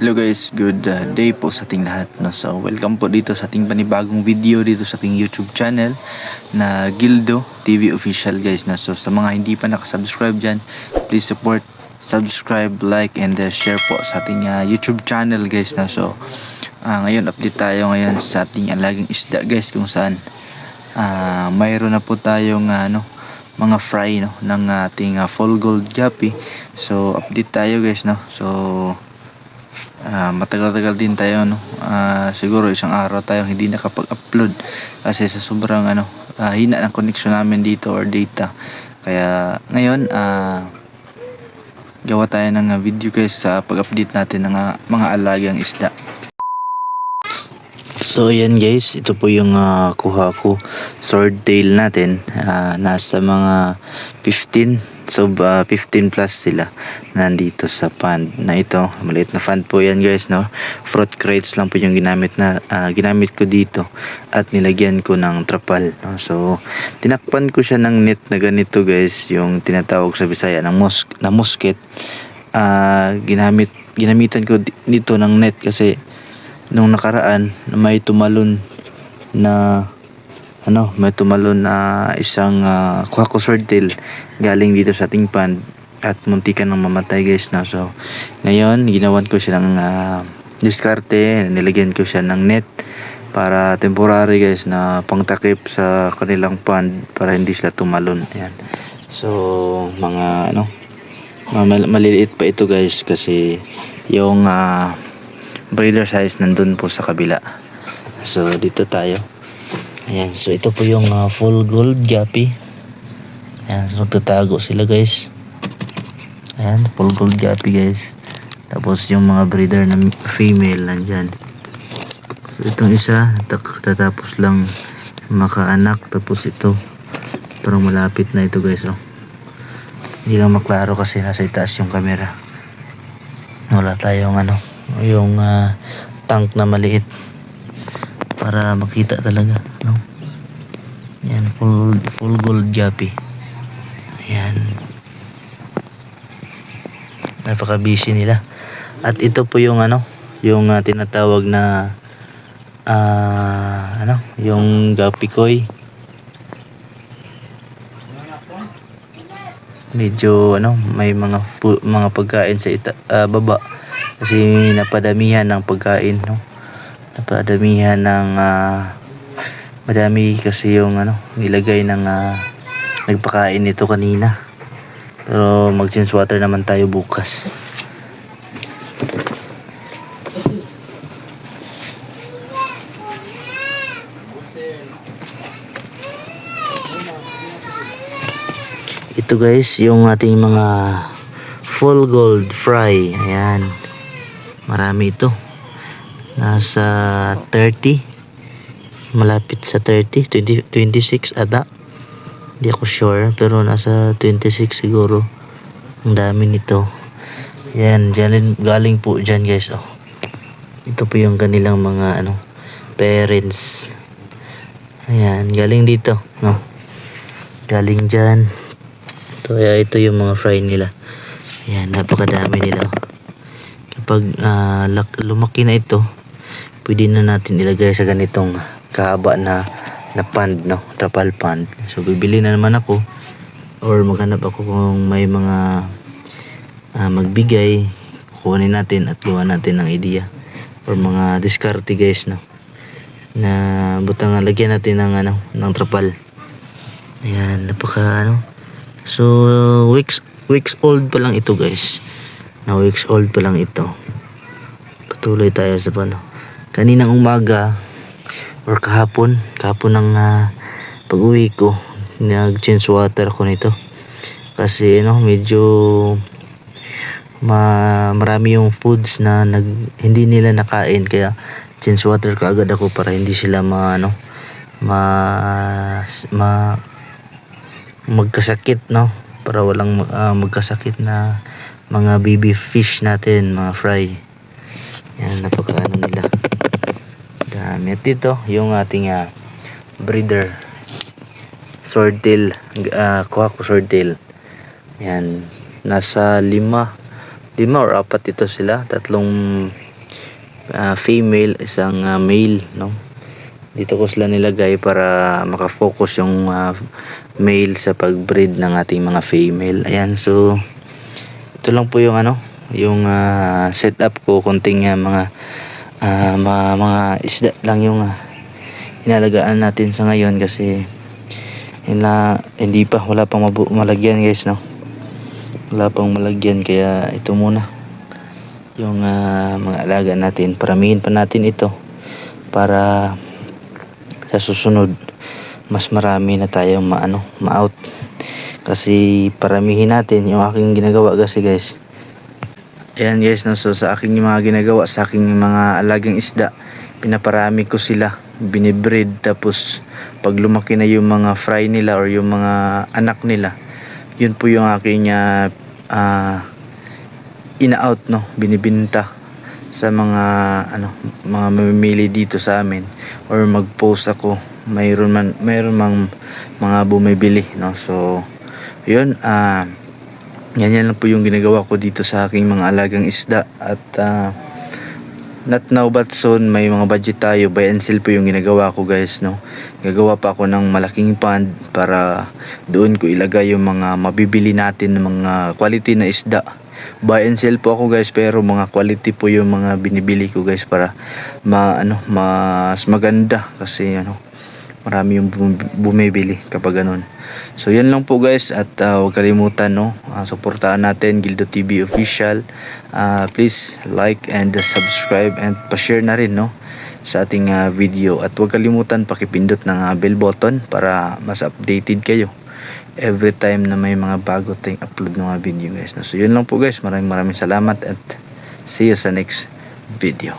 Hello guys, good day po sa ating lahat. No? So welcome po dito sa ating panibagong video dito sa ating YouTube channel na Gildo TV Official guys. No? So sa mga hindi pa nakasubscribe dyan, please support, subscribe, like, and share po sa ating YouTube channel guys. No? So ngayon update tayo ngayon sa ating alagang isda guys, kung saan mayroon na po tayong mga fry no ng ating full gold gapi. So update tayo guys, no. So matagal-tagal din tayo, no. Siguro isang araw tayo hindi nakapag-upload kasi sa sobrang hina ng connection namin dito or data. Kaya ngayon gawa tayo ng video guys sa pag-update natin ng mga alagang isda. So yan guys, ito po yung kuha ko swordtail natin. Nasa mga 15. So 15 plus sila nandito sa pond na ito. Maliit na pond po yan guys, no. Fruit crates lang po yung ginamit ko dito at nilagyan ko ng trapal, no? So tinakpan ko siya ng net na ganito guys, yung tinatawag sa Bisaya ng musket. Ginamitan ko dito ng net kasi nung nakaraan may tumalon na isang quaco swordtail galing dito sa ating pond at muntikan ng mamatay guys, na. So ngayon ginawan ko siya ng diskarte, nilagyan ko siya ng net para temporary guys na pangtakip sa kanilang pond para hindi sila tumalon. Ayan. So mga maliliit pa ito guys kasi yung breeder size nandun po sa kabila. So dito tayo. Ayan, so ito po yung full gold gapi. Ayan, so tatago sila guys. Ayan, full gold gapi guys. Tapos yung mga breeder na female nandyan. So itong isa tatapos lang makaanak. Tapos ito parang malapit na ito guys, oh. Hindi lang maklaro kasi nasa itaas yung camera. Wala tayong yung tank na maliit para makita talaga, no. Yan, full gold gapi. Ayan, napaka busy nila. At ito po yung yung tinatawag na yung gapi koi. Medyo may mga pagkain sa baba kasi napadamihan ng pagkain, no. Napadamihan ng madami kasi yung nilagay ng nagpakain nito kanina. Pero mag-change water naman tayo bukas. Ito guys yung ating mga full gold fry. Ayan, marami ito. Nasa 30, malapit sa 30, 26 ata, hindi ako sure, pero nasa 26 siguro. Ang dami nito. Yan, galing po dyan guys, oh. Ito po yung kanilang mga parents. Ayan, galing dito, no. Galing dyan. Ito yung mga fry nila. Ayan, napakadami nila. Kapag lumaki na ito, pwede na natin ilagay sa ganitong kahaba na pond, no, trapal pond. So bibili na naman ako or maghanap ako kung may mga magbigay, kukunin natin at gawa natin ng idea or mga diskarte guys, no, na butang lagyan natin ng trapal. Ayan, napaka so weeks old pa lang ito guys. Na weeks old pa lang ito. Patuloy tayo sa kaninang umaga or kahapon ng pag-uwi ko, nag-change water ko nito kasi medyo marami yung foods na hindi nila nakain, kaya change water ka agad ako para hindi sila magkasakit, no, para walang magkasakit na mga baby fish natin, mga fry. Yan, napakaano nila dami. At dito yung ating breeder swordtail, quaco swordtail. Yan, nasa 5 5 or 4 ito sila, tatlong female, isang male, no. Dito ko sila nilagay para makafocus yung male sa pagbreed ng ating mga female. Ayan, so ito lang po yung yung setup ko. Konting mga isda lang yung inalagaan natin sa ngayon kasi wala pang malagyan guys, no. Wala pang malagyan, kaya ito muna yung mga alaga natin. Paramihin pa natin ito para sa susunod mas marami na tayong ma-out, kasi paramihin natin yung aking ginagawa kasi guys. Ayan guys, no, so sa aking mga ginagawa sa aking mga alagang isda, pinaparami ko sila, binibreed, tapos pag lumaki na yung mga fry nila or yung mga anak nila, yun po yung aking ina-out, no, binibinta sa mga mga mamimili dito sa amin, or mag-post ako, mayroon mang mga bumibili, no. So yun, yan lang po yung ginagawa ko dito sa aking mga alagang isda. At not now but soon, may mga budget tayo, buy and sell po yung ginagawa ko guys, no. Gagawa pa ako ng malaking pond para doon ko ilagay yung mga mabibili natin ng mga quality na isda. Buy and sell po ako guys, pero mga quality po yung mga binibili ko guys, para mas maganda, kasi marami yung bumibili kapag ganun. So yan lang po guys, at huwag kalimutan, no, suportahan natin Gildo TV Official. Please like and subscribe, and pa-share na rin, no, sa ating video. At huwag kalimutan pakipindot ng bell button para mas updated kayo every time na may mga bago tayong upload ng mga video guys. So yun lang po guys, maraming salamat, at see you sa next video.